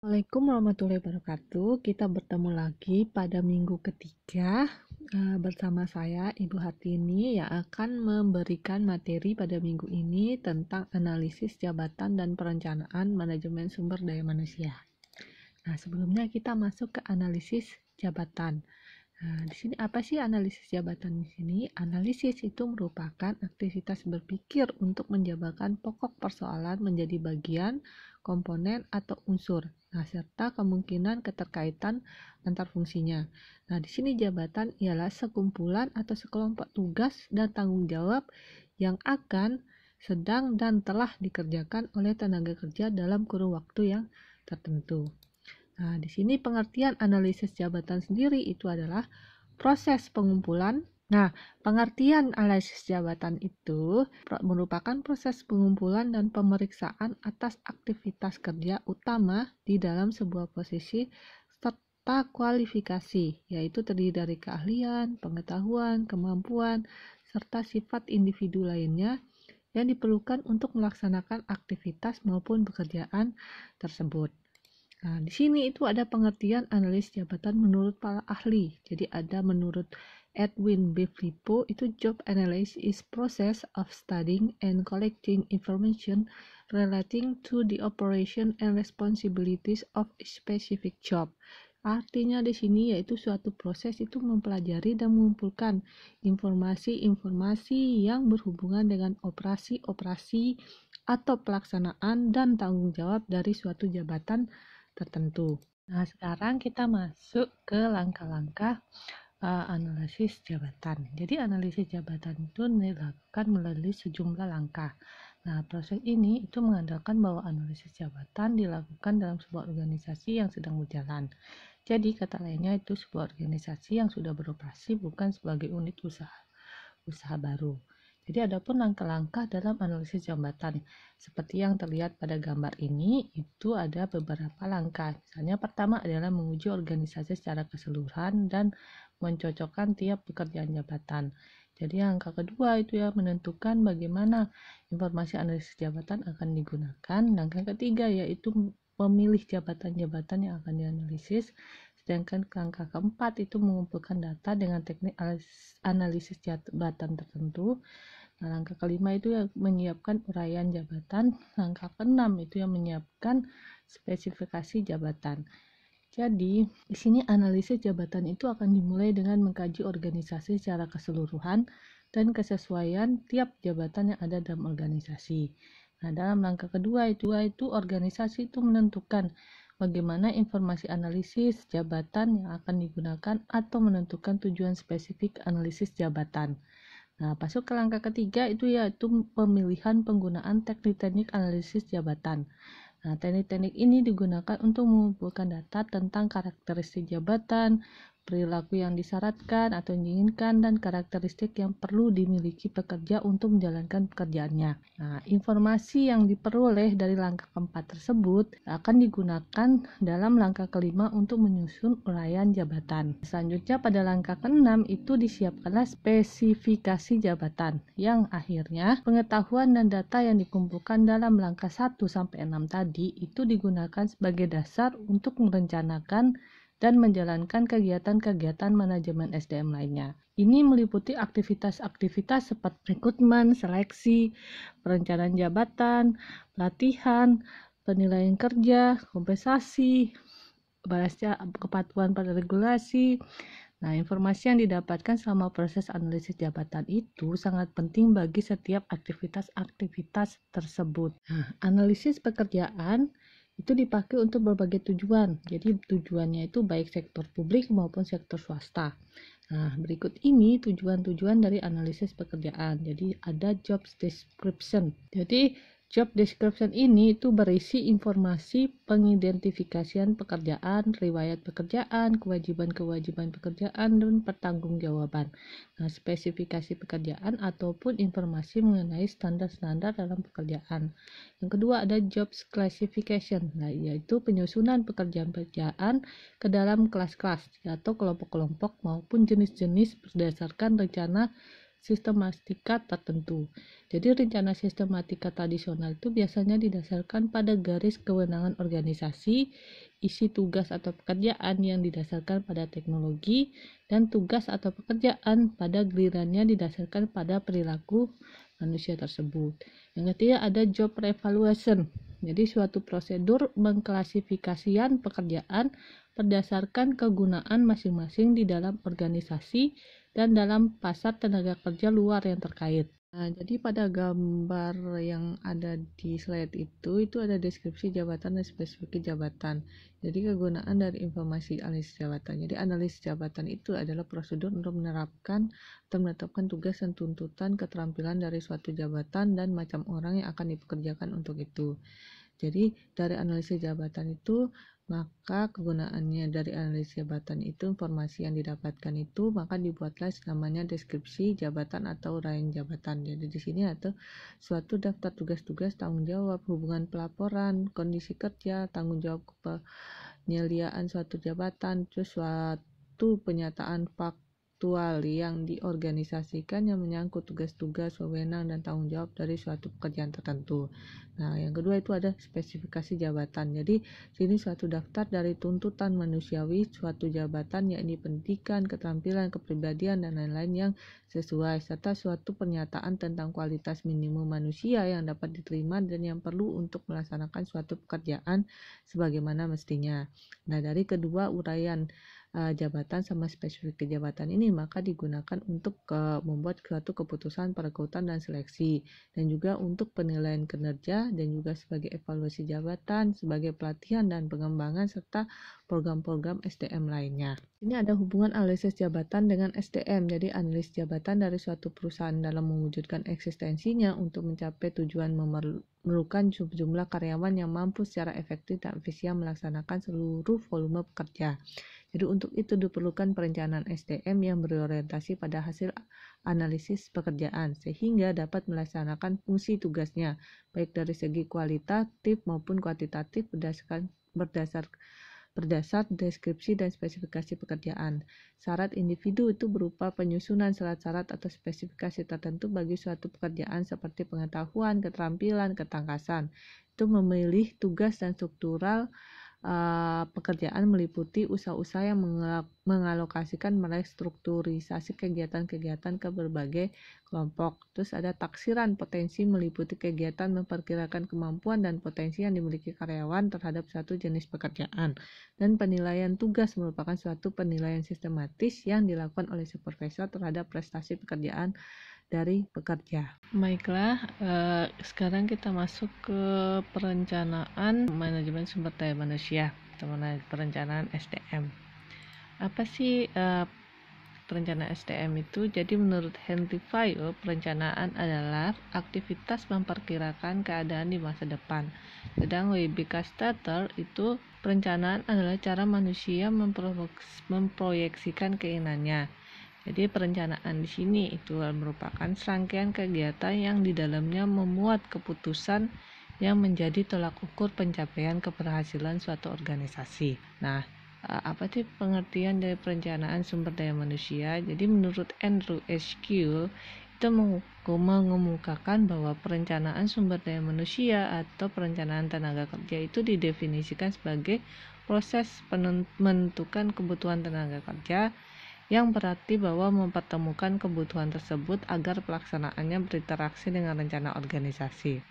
Assalamualaikum warahmatullahi wabarakatuh. Kita bertemu lagi pada minggu ketiga bersama saya Ibu Hartini yang akan memberikan materi pada minggu ini tentang analisis jabatan dan perencanaan manajemen sumber daya manusia. Nah, sebelumnya kita masuk ke analisis jabatan. Nah, di sini apa sih analisis jabatan di sini? Analisis itu merupakan aktivitas berpikir untuk menjabarkan pokok persoalan menjadi bagian, komponen, atau unsur. Nah, serta kemungkinan keterkaitan antar fungsinya. Nah, di sini jabatan ialah sekumpulan atau sekelompok tugas dan tanggung jawab yang akan, sedang, dan telah dikerjakan oleh tenaga kerja dalam kurun waktu yang tertentu. Nah, di sini pengertian analisis jabatan sendiri itu adalah proses pengumpulan. Nah, pengertian analisis jabatan itu merupakan proses pengumpulan dan pemeriksaan atas aktivitas kerja utama di dalam sebuah posisi serta kualifikasi, yaitu terdiri dari keahlian, pengetahuan, kemampuan, serta sifat individu lainnya yang diperlukan untuk melaksanakan aktivitas maupun pekerjaan tersebut. Nah, di sini itu ada pengertian analis jabatan menurut para ahli. Jadi ada menurut Edwin B. Filippo, itu job analysis is process of studying and collecting information relating to the operation and responsibilities of a specific job. Artinya di sini yaitu suatu proses itu mempelajari dan mengumpulkan informasi-informasi yang berhubungan dengan operasi-operasi atau pelaksanaan dan tanggung jawab dari suatu jabatan tertentu. Nah, sekarang kita masuk ke langkah-langkah analisis jabatan. Jadi analisis jabatan itu dilakukan melalui sejumlah langkah. Nah, proses ini itu mengandalkan bahwa analisis jabatan dilakukan dalam sebuah organisasi yang sedang berjalan. Jadi kata lainnya itu sebuah organisasi yang sudah beroperasi, bukan sebagai unit usaha baru. Jadi adapun langkah-langkah dalam analisis jabatan seperti yang terlihat pada gambar ini itu ada beberapa langkah. Misalnya pertama adalah menguji organisasi secara keseluruhan dan mencocokkan tiap pekerjaan jabatan. Jadi langkah kedua itu ya menentukan bagaimana informasi analisis jabatan akan digunakan. Langkah ketiga yaitu memilih jabatan-jabatan yang akan dianalisis. Sedangkan langkah keempat itu mengumpulkan data dengan teknik analisis jabatan tertentu. Nah, langkah kelima itu yang menyiapkan uraian jabatan. Langkah keenam itu yang menyiapkan spesifikasi jabatan. Jadi, di sini analisis jabatan itu akan dimulai dengan mengkaji organisasi secara keseluruhan dan kesesuaian tiap jabatan yang ada dalam organisasi. Nah, dalam langkah kedua itu organisasi itu menentukan bagaimana informasi analisis jabatan yang akan digunakan atau menentukan tujuan spesifik analisis jabatan. Nah, masuk ke langkah ketiga itu yaitu pemilihan penggunaan teknik-teknik analisis jabatan. Nah, teknik-teknik ini digunakan untuk mengumpulkan data tentang karakteristik jabatan, perilaku yang disyaratkan atau diinginkan, dan karakteristik yang perlu dimiliki pekerja untuk menjalankan pekerjaannya. Nah, informasi yang diperoleh dari langkah keempat tersebut akan digunakan dalam langkah kelima untuk menyusun uraian jabatan. Selanjutnya pada langkah keenam itu disiapkanlah spesifikasi jabatan, yang akhirnya pengetahuan dan data yang dikumpulkan dalam langkah 1 sampai 6 tadi itu digunakan sebagai dasar untuk merencanakan dan menjalankan kegiatan-kegiatan manajemen SDM lainnya. Ini meliputi aktivitas-aktivitas seperti rekrutmen, seleksi, perencanaan jabatan, pelatihan, penilaian kerja, kompensasi, balasnya kepatuhan pada regulasi. Nah, informasi yang didapatkan selama proses analisis jabatan itu sangat penting bagi setiap aktivitas-aktivitas tersebut. Nah, analisis pekerjaan itu dipakai untuk berbagai tujuan. Jadi tujuannya itu baik sektor publik maupun sektor swasta. Nah, berikut ini tujuan-tujuan dari analisis pekerjaan. Jadi ada job description. Jadi job description ini itu berisi informasi pengidentifikasian pekerjaan, riwayat pekerjaan, kewajiban-kewajiban pekerjaan, dan pertanggungjawaban. Nah, spesifikasi pekerjaan ataupun informasi mengenai standar-standar dalam pekerjaan. Yang kedua ada job classification, nah, yaitu penyusunan pekerjaan-pekerjaan ke dalam kelas-kelas atau kelompok-kelompok maupun jenis-jenis berdasarkan rencana sistematika tertentu. Jadi rencana sistematika tradisional itu biasanya didasarkan pada garis kewenangan organisasi, isi tugas atau pekerjaan yang didasarkan pada teknologi, dan tugas atau pekerjaan pada gilirannya didasarkan pada perilaku manusia tersebut. Yang ketiga ada job evaluation. Jadi suatu prosedur mengklasifikasikan pekerjaan berdasarkan kegunaan masing-masing di dalam organisasi dan dalam pasar tenaga kerja luar yang terkait. Nah, jadi pada gambar yang ada di slide itu ada deskripsi jabatan dan spesifik jabatan. Jadi kegunaan dari informasi analisis jabatan. Jadi analisis jabatan itu adalah prosedur untuk menerapkan atau menetapkan tugas dan tuntutan keterampilan dari suatu jabatan dan macam orang yang akan dipekerjakan untuk itu. Jadi dari analisis jabatan itu, maka kegunaannya dari analisis jabatan itu, informasi yang didapatkan itu, maka dibuatlah namanya deskripsi jabatan atau uraian jabatan. Jadi di sini ada suatu daftar tugas-tugas, tanggung jawab, hubungan pelaporan, kondisi kerja, tanggung jawab penyeliaan suatu jabatan, terus suatu penyataan faktual yang diorganisasikan yang menyangkut tugas-tugas, wewenang, dan tanggung jawab dari suatu pekerjaan tertentu. Nah, yang kedua itu ada spesifikasi jabatan. Jadi, sini suatu daftar dari tuntutan manusiawi suatu jabatan, yakni pendidikan, keterampilan, kepribadian, dan lain-lain yang sesuai, serta suatu pernyataan tentang kualitas minimum manusia yang dapat diterima dan yang perlu untuk melaksanakan suatu pekerjaan sebagaimana mestinya. Nah, dari kedua uraian jabatan sama spesifik jabatan ini maka digunakan untuk membuat suatu keputusan perekrutan dan seleksi, dan juga untuk penilaian kinerja, dan juga sebagai evaluasi jabatan, sebagai pelatihan dan pengembangan, serta program-program SDM lainnya. Ini ada hubungan analisis jabatan dengan SDM. Jadi analisis jabatan dari suatu perusahaan dalam mewujudkan eksistensinya untuk mencapai tujuan memerlukan jumlah karyawan yang mampu secara efektif dan efisien melaksanakan seluruh volume pekerja. Jadi untuk itu diperlukan perencanaan SDM yang berorientasi pada hasil analisis pekerjaan sehingga dapat melaksanakan fungsi tugasnya baik dari segi kualitatif maupun kuantitatif berdasar deskripsi dan spesifikasi pekerjaan. Syarat individu itu berupa penyusunan syarat-syarat atau spesifikasi tertentu bagi suatu pekerjaan seperti pengetahuan, keterampilan, ketangkasan. Itu memilih tugas dan struktural pekerjaan meliputi usaha-usaha yang mengalokasikan merestrukturisasi kegiatan-kegiatan ke berbagai kelompok. Terus ada taksiran potensi meliputi kegiatan memperkirakan kemampuan dan potensi yang dimiliki karyawan terhadap suatu jenis pekerjaan. Dan penilaian tugas merupakan suatu penilaian sistematis yang dilakukan oleh supervisor terhadap prestasi pekerjaan dari pekerja. Baiklah, sekarang kita masuk ke perencanaan manajemen sumber daya manusia atau perencanaan SDM. Apa sih perencanaan SDM itu? Jadi menurut Henry Fayol, perencanaan adalah aktivitas memperkirakan keadaan di masa depan. Sedang W.B. Castater itu perencanaan adalah cara manusia memproyeksikan keinginannya. Jadi perencanaan di sini itu merupakan serangkaian kegiatan yang di dalamnya memuat keputusan yang menjadi tolak ukur pencapaian keberhasilan suatu organisasi. Nah, apa sih pengertian dari perencanaan sumber daya manusia? Jadi menurut Andrew H. Gill itu mengemukakan bahwa perencanaan sumber daya manusia atau perencanaan tenaga kerja itu didefinisikan sebagai proses menentukan kebutuhan tenaga kerja, yang berarti bahwa mempertemukan kebutuhan tersebut agar pelaksanaannya berinteraksi dengan rencana organisasi.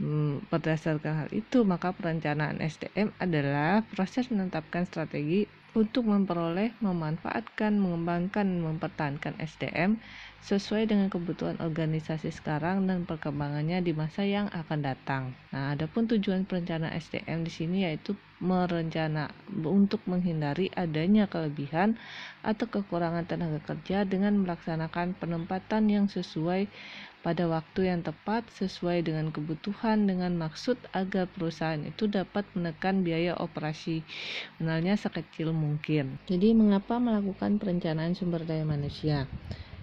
Berdasarkan hal itu, maka perencanaan SDM adalah proses menetapkan strategi untuk memperoleh, memanfaatkan, mengembangkan, mempertahankan SDM sesuai dengan kebutuhan organisasi sekarang dan perkembangannya di masa yang akan datang. Nah, adapun tujuan perencanaan SDM di sini yaitu merencana untuk menghindari adanya kelebihan atau kekurangan tenaga kerja dengan melaksanakan penempatan yang sesuai pada waktu yang tepat sesuai dengan kebutuhan, dengan maksud agar perusahaan itu dapat menekan biaya operasionalnya sekecil mungkin. Jadi mengapa melakukan perencanaan sumber daya manusia?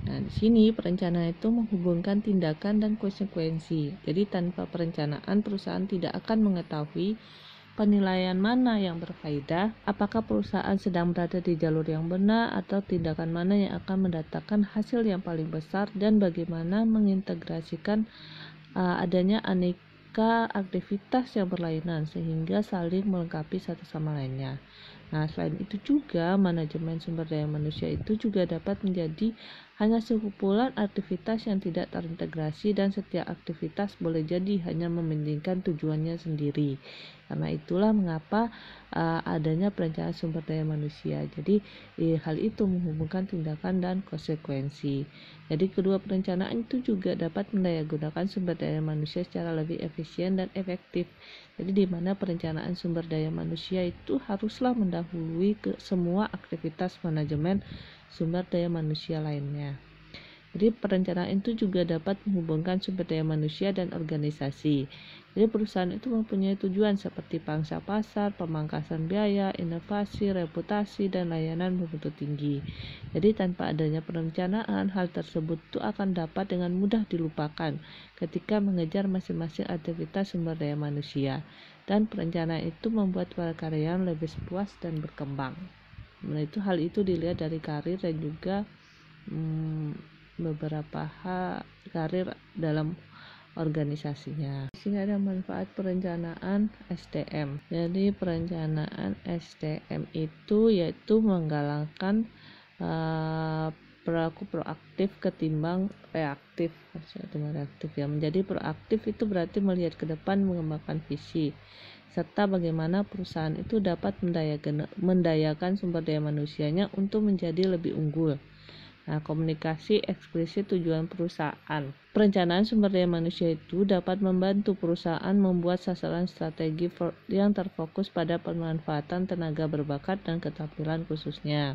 Nah, di sini perencanaan itu menghubungkan tindakan dan konsekuensi. Jadi tanpa perencanaan perusahaan tidak akan mengetahui penilaian mana yang berfaedah, apakah perusahaan sedang berada di jalur yang benar atau tindakan mana yang akan mendatangkan hasil yang paling besar, dan bagaimana mengintegrasikan adanya aneka aktivitas yang berlainan sehingga saling melengkapi satu sama lainnya. Nah, selain itu juga manajemen sumber daya manusia itu juga dapat menjadi hanya sekumpulan aktivitas yang tidak terintegrasi, dan setiap aktivitas boleh jadi hanya mementingkan tujuannya sendiri. Karena itulah mengapa adanya perencanaan sumber daya manusia. Jadi hal itu menghubungkan tindakan dan konsekuensi. Jadi kedua perencanaan itu juga dapat mendayagunakan sumber daya manusia secara lebih efisien dan efektif. Jadi di mana perencanaan sumber daya manusia itu haruslah mendahului ke semua aktivitas manajemen sumber daya manusia lainnya. Jadi perencanaan itu juga dapat menghubungkan sumber daya manusia dan organisasi. Jadi perusahaan itu mempunyai tujuan seperti pangsa pasar, pemangkasan biaya, inovasi, reputasi, dan layanan bermutu tinggi. Jadi tanpa adanya perencanaan, hal tersebut itu akan dapat dengan mudah dilupakan ketika mengejar masing-masing aktivitas sumber daya manusia. Dan perencanaan itu membuat para karyawan lebih puas dan berkembang. Nah, hal itu dilihat dari karir dan juga beberapa karir dalam organisasinya. Di sini ada manfaat perencanaan SDM. Jadi perencanaan SDM itu yaitu menggalakkan perilaku proaktif ketimbang reaktif. Ya. Menjadi proaktif itu berarti melihat ke depan, mengembangkan visi, serta bagaimana perusahaan itu dapat mendayakan sumber daya manusianya untuk menjadi lebih unggul. Nah, komunikasi eksplisit tujuan perusahaan. Perencanaan sumber daya manusia itu dapat membantu perusahaan membuat sasaran strategi yang terfokus pada pemanfaatan tenaga berbakat dan keterampilan khususnya.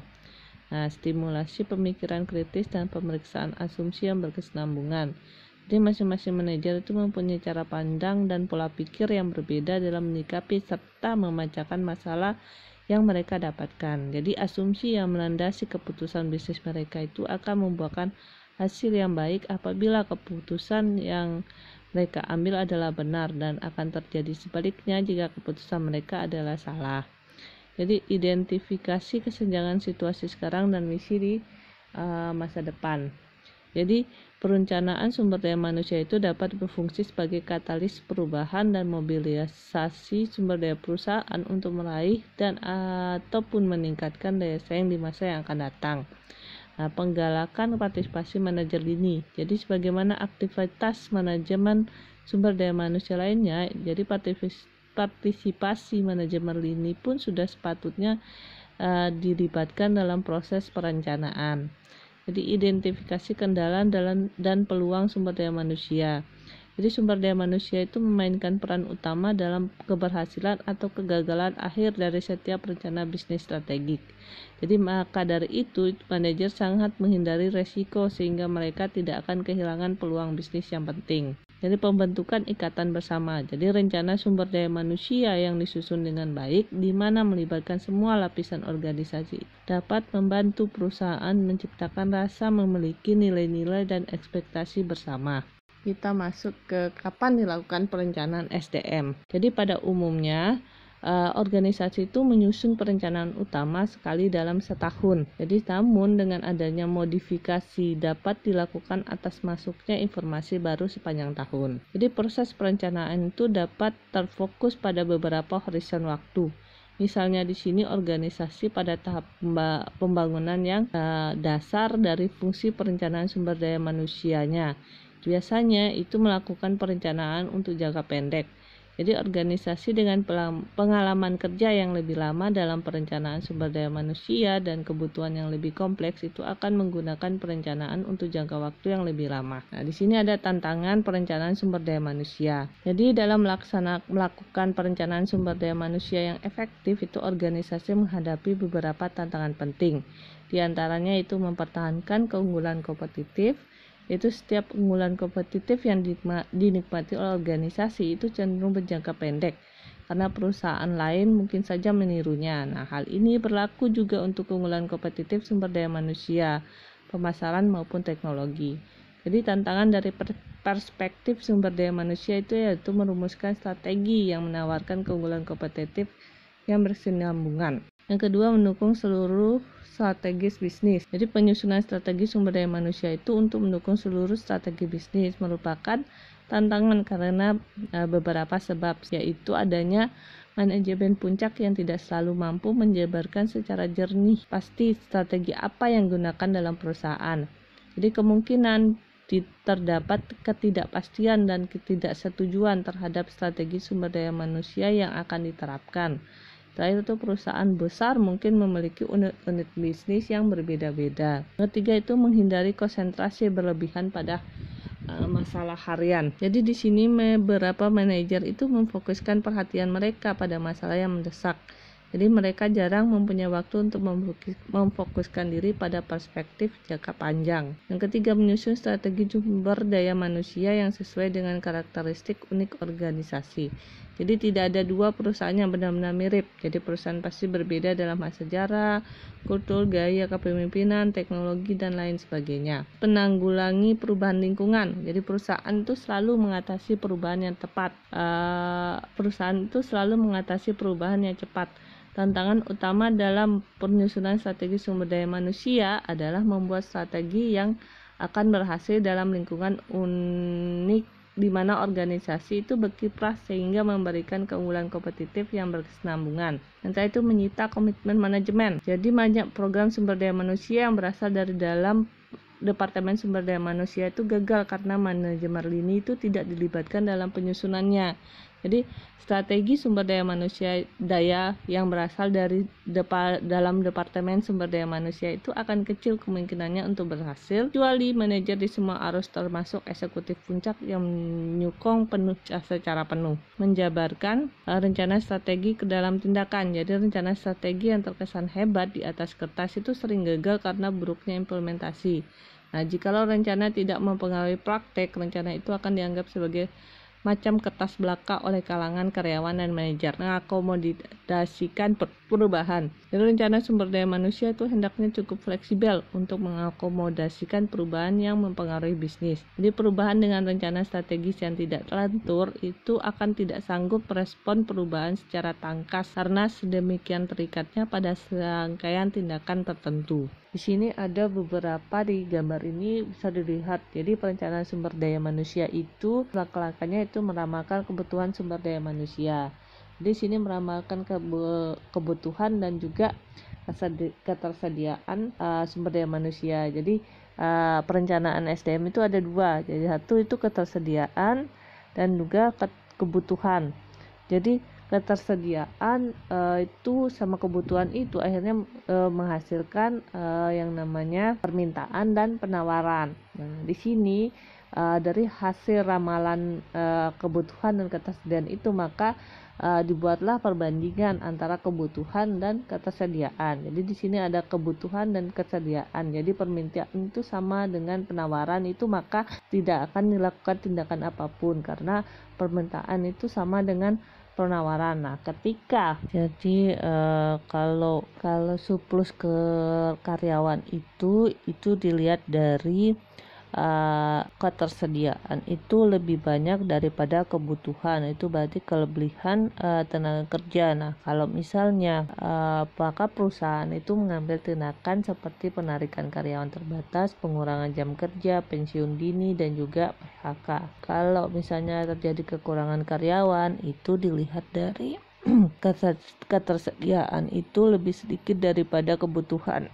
Nah, stimulasi pemikiran kritis dan pemeriksaan asumsi yang berkesinambungan. Jadi masing-masing manajer itu mempunyai cara pandang dan pola pikir yang berbeda dalam menyikapi serta memecahkan masalah yang mereka dapatkan. Jadi asumsi yang melandasi keputusan bisnis mereka itu akan membuahkan hasil yang baik apabila keputusan yang mereka ambil adalah benar, dan akan terjadi sebaliknya jika keputusan mereka adalah salah. Jadi identifikasi kesenjangan situasi sekarang dan misi di masa depan. Jadi perencanaan sumber daya manusia itu dapat berfungsi sebagai katalis perubahan dan mobilisasi sumber daya perusahaan untuk meraih dan ataupun meningkatkan daya saing di masa yang akan datang. Nah, penggalakan partisipasi manajer lini. Jadi sebagaimana aktivitas manajemen sumber daya manusia lainnya, jadi partisipasi manajemen lini pun sudah sepatutnya dilibatkan dalam proses perencanaan. Jadi identifikasi kendala dan peluang sumber daya manusia. Jadi sumber daya manusia itu memainkan peran utama dalam keberhasilan atau kegagalan akhir dari setiap rencana bisnis strategik. Jadi maka dari itu manajer sangat menghindari resiko sehingga mereka tidak akan kehilangan peluang bisnis yang penting. Jadi pembentukan ikatan bersama. Jadi rencana sumber daya manusia yang disusun dengan baik, di mana melibatkan semua lapisan organisasi, dapat membantu perusahaan menciptakan rasa memiliki nilai-nilai dan ekspektasi bersama. Kita masuk ke kapan dilakukan perencanaan SDM. Jadi pada umumnya organisasi itu menyusun perencanaan utama sekali dalam setahun. Jadi namun dengan adanya modifikasi dapat dilakukan atas masuknya informasi baru sepanjang tahun. Jadi proses perencanaan itu dapat terfokus pada beberapa horizon waktu. Misalnya di sini organisasi pada tahap pembangunan yang dasar dari fungsi perencanaan sumber daya manusianya. Biasanya itu melakukan perencanaan untuk jangka pendek. Jadi organisasi dengan pengalaman kerja yang lebih lama dalam perencanaan sumber daya manusia dan kebutuhan yang lebih kompleks itu akan menggunakan perencanaan untuk jangka waktu yang lebih lama. Nah, di sini ada tantangan perencanaan sumber daya manusia. Jadi dalam melakukan perencanaan sumber daya manusia yang efektif itu organisasi menghadapi beberapa tantangan penting. Di antaranya itu mempertahankan keunggulan kompetitif. Itu setiap unggulan kompetitif yang dinikmati oleh organisasi itu cenderung berjangka pendek karena perusahaan lain mungkin saja menirunya. Nah, hal ini berlaku juga untuk keunggulan kompetitif sumber daya manusia, pemasaran maupun teknologi. Jadi tantangan dari perspektif sumber daya manusia itu yaitu merumuskan strategi yang menawarkan keunggulan kompetitif yang berkesinambungan. Yang kedua, mendukung seluruh strategis bisnis. Jadi penyusunan strategi sumber daya manusia itu untuk mendukung seluruh strategi bisnis merupakan tantangan karena beberapa sebab, yaitu adanya manajemen puncak yang tidak selalu mampu menjabarkan secara jernih pasti strategi apa yang digunakan dalam perusahaan. Jadi kemungkinan terdapat ketidakpastian dan ketidaksetujuan terhadap strategi sumber daya manusia yang akan diterapkan. Terakhir itu perusahaan besar mungkin memiliki unit bisnis yang berbeda-beda. Ketiga itu menghindari konsentrasi berlebihan pada masalah harian. Jadi di sini beberapa manajer itu memfokuskan perhatian mereka pada masalah yang mendesak. Jadi mereka jarang mempunyai waktu untuk memfokuskan diri pada perspektif jangka panjang. Yang ketiga, menyusun strategi sumber daya manusia yang sesuai dengan karakteristik unik organisasi. Jadi tidak ada dua perusahaan yang benar-benar mirip. Jadi perusahaan pasti berbeda dalam hal sejarah, kultur, gaya kepemimpinan, teknologi, dan lain sebagainya. Penanggulangi perubahan lingkungan. Jadi perusahaan itu selalu mengatasi perubahan yang tepat. Perusahaan itu selalu mengatasi perubahan yang cepat. Tantangan utama dalam penyusunan strategi sumber daya manusia adalah membuat strategi yang akan berhasil dalam lingkungan unik di mana organisasi itu berkiprah sehingga memberikan keunggulan kompetitif yang berkesinambungan. Dan itu menyita komitmen manajemen. Jadi banyak program sumber daya manusia yang berasal dari dalam Departemen Sumber Daya Manusia itu gagal karena manajemen lini itu tidak dilibatkan dalam penyusunannya. Jadi strategi sumber daya manusia yang berasal dari dalam Departemen Sumber Daya Manusia itu akan kecil kemungkinannya untuk berhasil, kecuali manajer di semua arus termasuk eksekutif puncak yang menyokong secara penuh, menjabarkan rencana strategi ke dalam tindakan. Jadi rencana strategi yang terkesan hebat di atas kertas itu sering gagal karena buruknya implementasi. Nah, jikalau rencana tidak mempengaruhi praktek, rencana itu akan dianggap sebagai macam kertas belaka oleh kalangan karyawan dan manajer, mengakomodasikan perubahan. Jadi rencana sumber daya manusia itu hendaknya cukup fleksibel untuk mengakomodasikan perubahan yang mempengaruhi bisnis. Jadi perubahan dengan rencana strategis yang tidak teratur itu akan tidak sanggup merespon perubahan secara tangkas karena sedemikian terikatnya pada serangkaian tindakan tertentu. Di sini ada beberapa di gambar ini bisa dilihat. Jadi perencanaan sumber daya manusia itu langkah-langkahnya itu meramalkan kebutuhan sumber daya manusia. Di sini meramalkan kebutuhan dan juga ketersediaan sumber daya manusia. Jadi perencanaan SDM itu ada dua. Jadi satu itu ketersediaan dan juga kebutuhan. Jadi ketersediaan itu sama kebutuhan itu akhirnya menghasilkan yang namanya permintaan dan penawaran. Nah, di sini dari hasil ramalan kebutuhan dan ketersediaan itu maka dibuatlah perbandingan antara kebutuhan dan ketersediaan. Jadi di sini ada kebutuhan dan kesediaan. Jadi permintaan itu sama dengan penawaran itu maka tidak akan dilakukan tindakan apapun karena permintaan itu sama dengan penawaran. Nah, ketika jadi kalau surplus ke karyawan itu dilihat dari ketersediaan itu lebih banyak daripada kebutuhan, itu berarti kelebihan tenaga kerja. Nah, kalau misalnya maka perusahaan itu mengambil tindakan seperti penarikan karyawan terbatas, pengurangan jam kerja, pensiun dini, dan juga PHK. Kalau misalnya terjadi kekurangan karyawan, itu dilihat dari ketersediaan itu lebih sedikit daripada kebutuhan.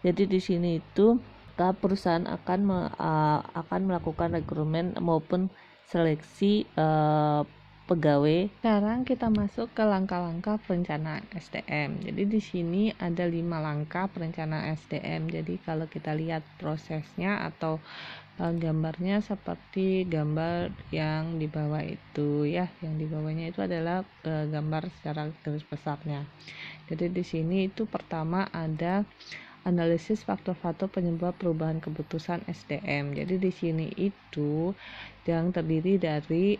Jadi di sini itu perusahaan akan melakukan rekrutmen maupun seleksi pegawai. Sekarang kita masuk ke langkah-langkah perencanaan SDM. Jadi di sini ada 5 langkah perencanaan SDM. Jadi kalau kita lihat prosesnya atau gambarnya seperti gambar yang di bawah itu ya, yang di bawahnya itu adalah gambar secara garis besarnya. Jadi di sini itu pertama ada analisis faktor-faktor penyebab perubahan keputusan SDM. Jadi di sini itu yang terdiri dari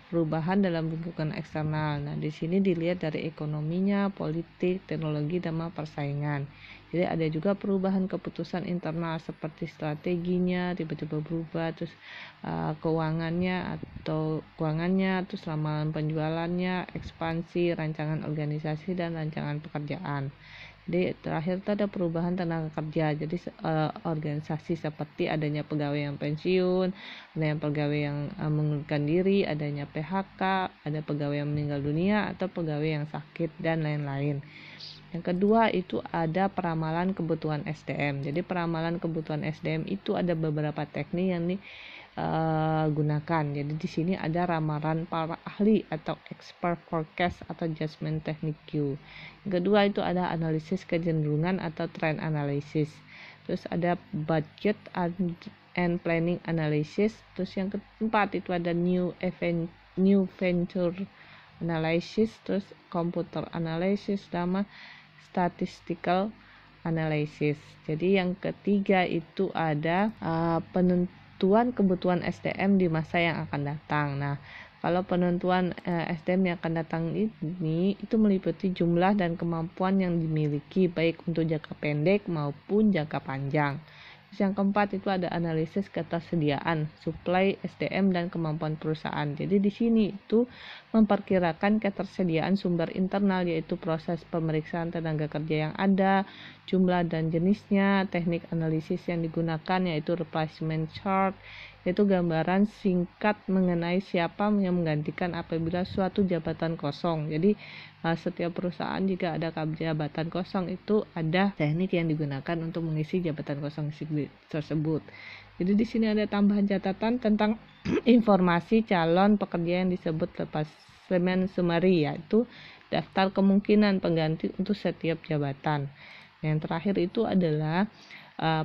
perubahan dalam lingkungan eksternal. Nah, di sini dilihat dari ekonominya, politik, teknologi, dan persaingan. Jadi ada juga perubahan keputusan internal seperti strateginya tiba-tiba berubah, terus keuangannya, terus ramalan penjualannya, ekspansi, rancangan organisasi dan rancangan pekerjaan. Jadi terakhir itu ada perubahan tenaga kerja. Jadi organisasi seperti adanya pegawai yang pensiun, ada yang pegawai yang mengundurkan diri, adanya PHK, ada pegawai yang meninggal dunia atau pegawai yang sakit dan lain-lain. Yang kedua itu ada peramalan kebutuhan SDM. Jadi peramalan kebutuhan SDM itu ada beberapa teknik yang gunakan. Jadi di sini ada ramalan para ahli atau expert forecast atau judgment technique Q. Yang kedua itu ada analisis kecenderungan atau trend analysis. Terus ada budget and planning analysis. Terus yang keempat itu ada new venture analysis, terus computer analysis sama statistical analysis. Jadi yang ketiga itu ada penentuan kebutuhan SDM di masa yang akan datang. Nah, kalau penentuan SDM yang akan datang ini itu meliputi jumlah dan kemampuan yang dimiliki baik untuk jangka pendek maupun jangka panjang. Terus yang keempat itu ada analisis ketersediaan, supply SDM dan kemampuan perusahaan. Jadi di sini itu memperkirakan ketersediaan sumber internal yaitu proses pemeriksaan tenaga kerja yang ada, jumlah dan jenisnya, teknik analisis yang digunakan yaitu replacement chart, yaitu gambaran singkat mengenai siapa yang menggantikan apabila suatu jabatan kosong. Jadi setiap perusahaan jika ada jabatan kosong itu ada teknik yang digunakan untuk mengisi jabatan kosong tersebut. Jadi di sini ada tambahan catatan tentang informasi calon pekerja yang disebut replacement summary, yaitu daftar kemungkinan pengganti untuk setiap jabatan. Yang terakhir itu adalah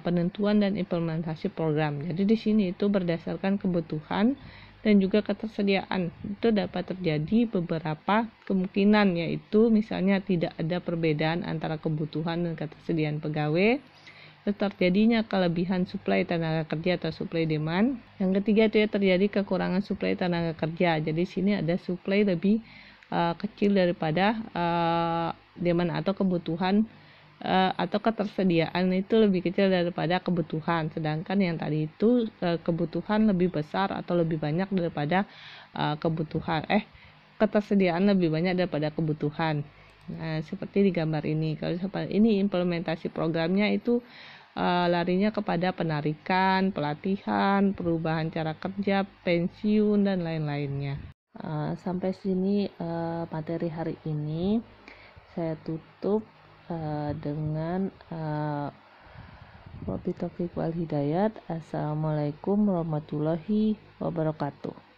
penentuan dan implementasi program. Jadi di sini itu berdasarkan kebutuhan dan juga ketersediaan. Itu dapat terjadi beberapa kemungkinan, yaitu misalnya tidak ada perbedaan antara kebutuhan dan ketersediaan pegawai, terjadinya kelebihan suplai tenaga kerja atau supply demand. Yang ketiga itu terjadi kekurangan suplai tenaga kerja. Jadi sini ada suplai lebih kecil daripada demand atau kebutuhan atau ketersediaan itu lebih kecil daripada kebutuhan, sedangkan yang tadi itu kebutuhan lebih besar atau lebih banyak daripada ketersediaan lebih banyak daripada kebutuhan. Nah, seperti di gambar ini. Kalau seperti ini implementasi programnya itu larinya kepada penarikan, pelatihan, perubahan cara kerja, pensiun dan lain-lainnya. Sampai sini materi hari ini. Saya tutup dengan wabillahi taufiq wal hidayat. Assalamualaikum warahmatullahi wabarakatuh.